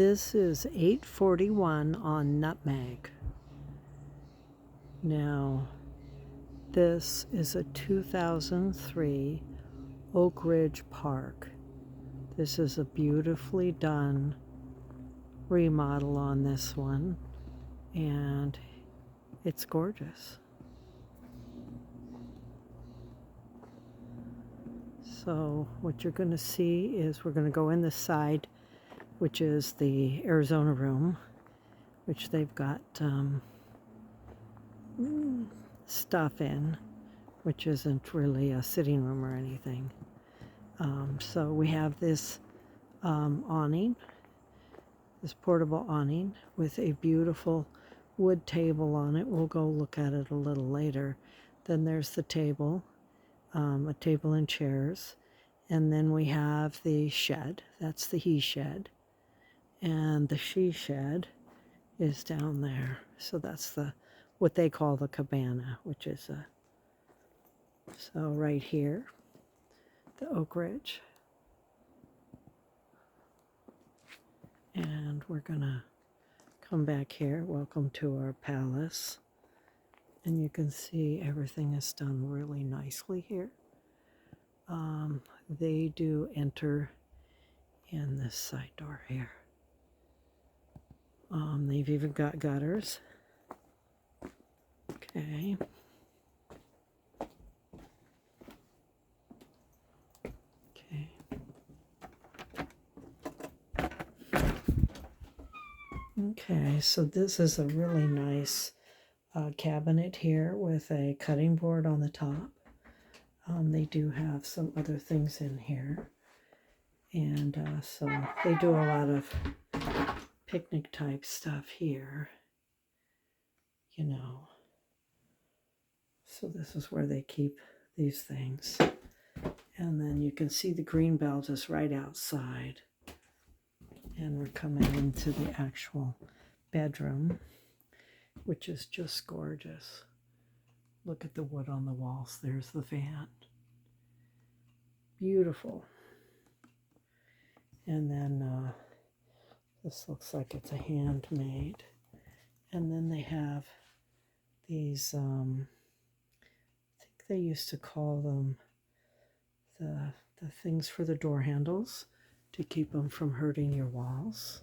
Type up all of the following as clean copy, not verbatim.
This is 841 on Nutmeg. Now, this is a 2003 Oakridge Park. This is a beautifully done remodel on this one, and it's gorgeous. So what you're going to see is we're going to go in the side, which is the Arizona room, which they've got stuff in, which isn't really a sitting room or anything. So we have this awning, this portable awning with a beautiful wood table on it. We'll go look at it a little later. Then there's the table, a table and chairs. And then we have the shed. That's the he shed. And the she shed is down there. So that's what they call the cabana, which is so right here, the Oakridge. And we're gonna come back here. Welcome to our palace. And you can see everything is done really nicely here. They do enter in this side door here. They've even got gutters. Okay. Okay, so this is a really nice cabinet here with a cutting board on the top. They do have some other things in here. And so they do a lot of picnic type stuff here, you know. So this is where they keep these things. And then you can see the green belt is right outside. And we're coming into the actual bedroom, which is just gorgeous. Look at the wood on the walls. There's the fan. Beautiful. And then this looks like it's a handmade. And then they have these, I think they used to call them the things for the door handles to keep them from hurting your walls.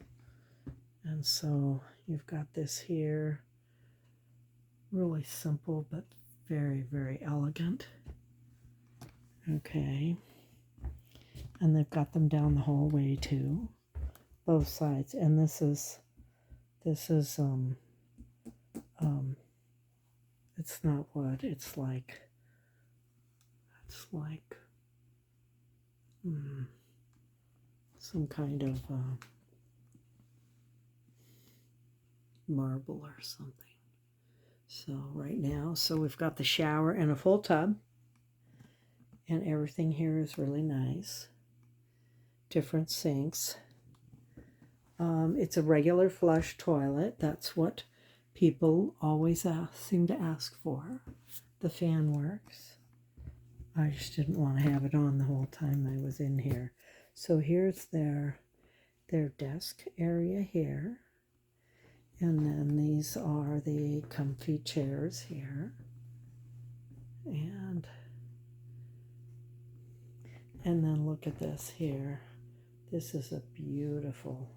And so you've got this here, really simple but very, very elegant. Okay. And they've got them down the hallway too, both sides. And this is it's not wood, it's like some kind of marble or something. So right now, so we've got the shower and a full tub, and everything here is really nice. Different sinks. It's a regular flush toilet. That's what people always seem to ask for. The fan works. I just didn't want to have it on the whole time I was in here. So here's their desk area here. And then these are the comfy chairs here. And then look at this here. This is a beautiful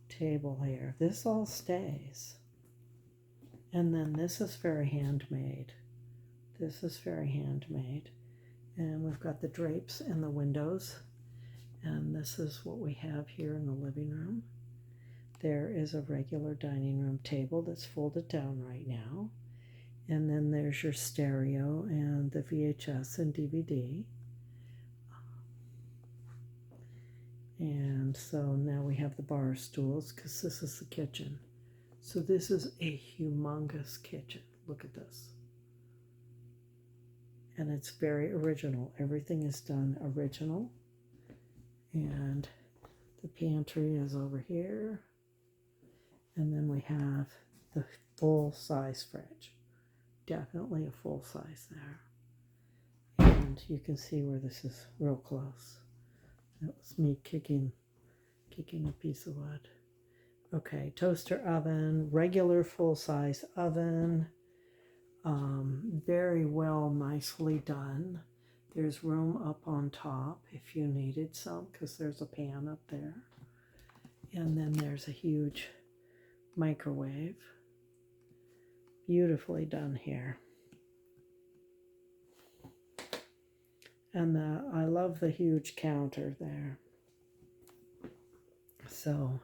table here. This all stays. And then this is very handmade. This is very handmade. And we've got the drapes and the windows. And this is what we have here in the living room. There is a regular dining room table that's folded down right now. And then there's your stereo and the VHS and DVD. And so now we have the bar stools because this is the kitchen. So this is a humongous kitchen. Look at this. And it's very original. Everything is done original. And the pantry is over here. And then we have the full-size fridge. Definitely a full size there. And you can see where this is real close. That was me kicking a piece of wood. Okay, toaster oven, regular full-size oven. Very well, nicely done. There's room up on top if you needed some, because there's a pan up there. And then there's a huge microwave. Beautifully done here. And I love the huge counter there. So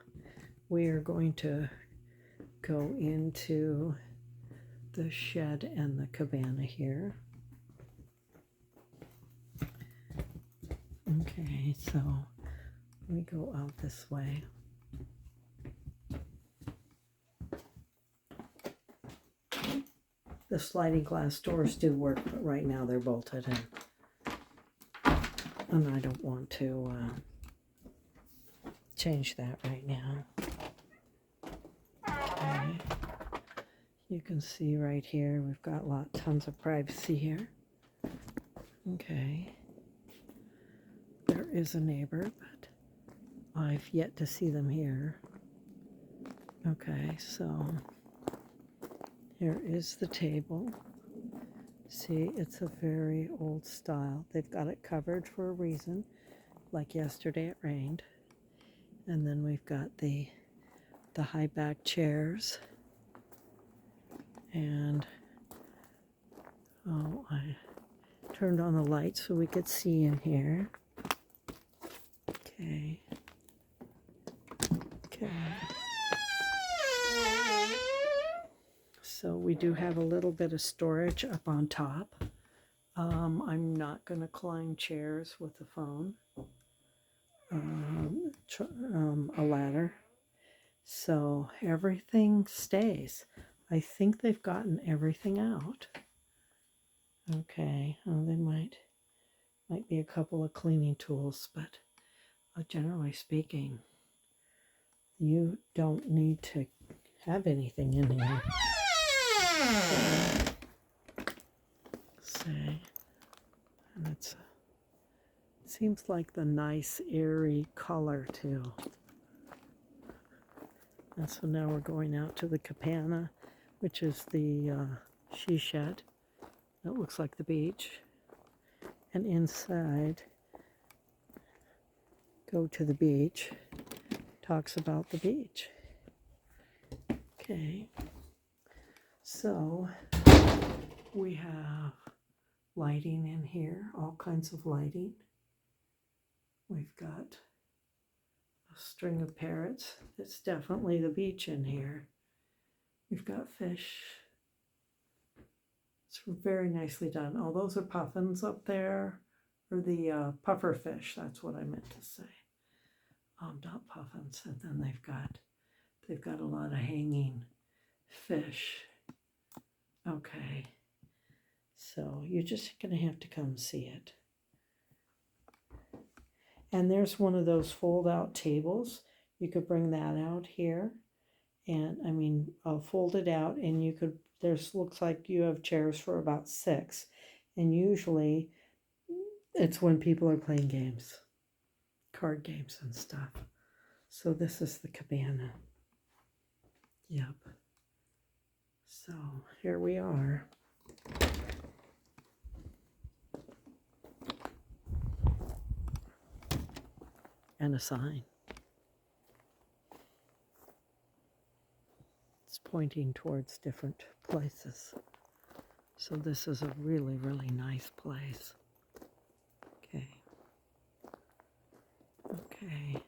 we are going to go into the shed and the cabana here. Okay, so we go out this way. The sliding glass doors do work, but right now they're bolted in. And I don't want to change that right now. Okay. You can see right here, we've got tons of privacy here. Okay. There is a neighbor, but I've yet to see them here. Okay, so here is the table. See, it's a very old style. They've got it covered for a reason. Like yesterday, it rained. And then we've got the high back chairs. And I turned on the light so we could see in here. Okay. Okay. So we do have a little bit of storage up on top. I'm not going to climb chairs with the phone. A ladder. So everything stays. I think they've gotten everything out. Okay. Oh, they might be a couple of cleaning tools, but generally speaking, you don't need to have anything in here. Say, and it seems like the nice airy color too. And so now we're going out to the Cabana, which is the she shed. It looks like the beach. And inside, go to the beach, talks about the beach. Okay, so we have lighting in here, all kinds of lighting. We've got a string of parrots. It's definitely the beach in here. We've got fish. It's very nicely done. Oh, those are puffins up there, or the puffer fish. That's what I meant to say. Not puffins. And then they've got a lot of hanging fish. Okay. So you're just going to have to come see it. And there's one of those fold-out tables. You could bring that out here. And, I mean, fold it out, and you could, looks like you have chairs for about 6. And usually, it's when people are playing games. Card games and stuff. So this is the Cabana. Yep. So, here we are. And a sign. It's pointing towards different places. So this is a really, really nice place. Okay. Okay.